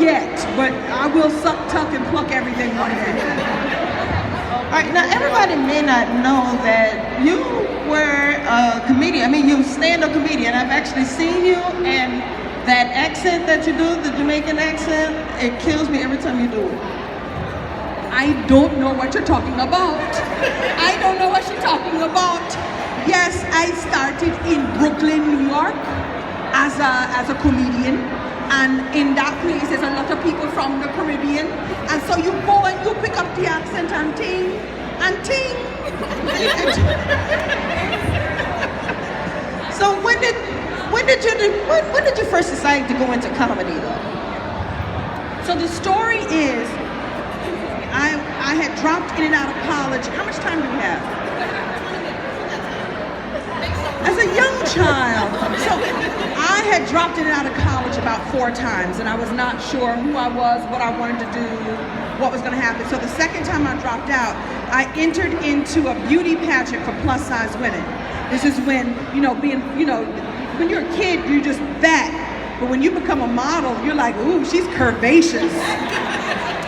yet, but I will suck, tuck, and pluck everything one day. All right, now everybody may not know that you were a comedian. I mean, you're a stand-up comedian. I've actually seen you, and that accent that you do, the Jamaican accent, it kills me every time you do it. I don't know what you're talking about. I don't know what you're talking about. Yes, I started in Brooklyn, New York as a comedian. And in that place, there's a lot of people from the Caribbean. And so you go and you pick up the accent and ting, and ting. So when did you first decide to go into comedy, though? So the story is, I had dropped in and out of college. How much time do we have? As a young child. So I had dropped in and out of college about 4 times, and I was not sure who I was, what I wanted to do, what was going to happen. So the second time I dropped out, I entered into a beauty pageant for plus-size women. This is when, when you're a kid, you're just fat. But when you become a model, you're like, ooh, she's curvaceous.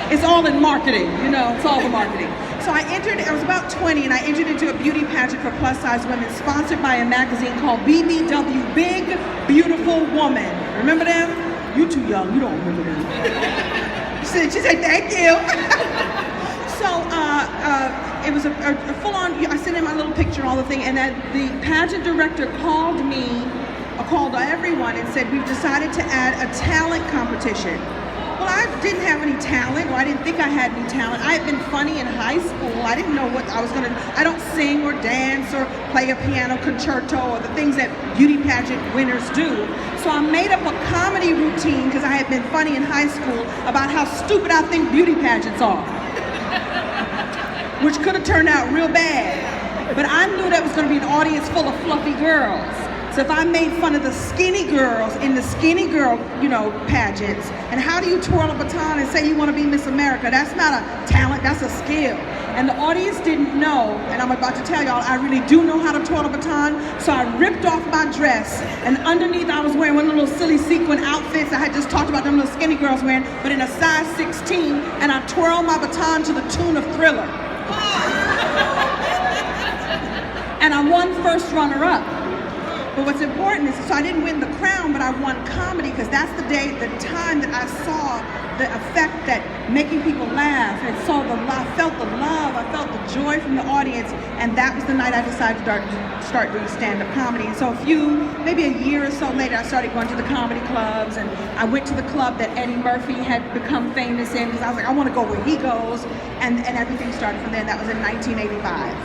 It's all in marketing, it's all the marketing. So I was about 20, and I entered into a beauty pageant for plus-size women, sponsored by a magazine called BBW, Big Beautiful Woman. Remember them? You too young, you don't remember them. She said, thank you. So it was a full-on, I sent in my little picture and all the thing, and the pageant director called everyone and said, we've decided to add a talent competition. Well, I didn't have any talent, or I didn't think I had any talent. I had been funny in high school. I didn't know what I was going to do. I don't sing or dance or play a piano concerto or the things that beauty pageant winners do. So I made up a comedy routine, because I had been funny in high school, about how stupid I think beauty pageants are. Which could have turned out real bad. But I knew that was going to be an audience full of fluffy girls. So if I made fun of the skinny girls in the skinny girl, pageants, and how do you twirl a baton and say you want to be Miss America? That's not a talent, that's a skill. And the audience didn't know, and I'm about to tell y'all, I really do know how to twirl a baton. So I ripped off my dress, and underneath I was wearing one of those little silly sequin outfits I had just talked about them little skinny girls wearing, but in a size 16, and I twirled my baton to the tune of Thriller. And I won first runner-up. But what's important is, so I didn't win the crown, but I won comedy, because that's the time that I saw the effect that making people laugh, and I felt the love, I felt the joy from the audience, and that was the night I decided to start doing stand-up comedy. And so maybe a year or so later, I started going to the comedy clubs, and I went to the club that Eddie Murphy had become famous in, because I was like, I want to go where he goes, and everything started from there, and that was in 1985.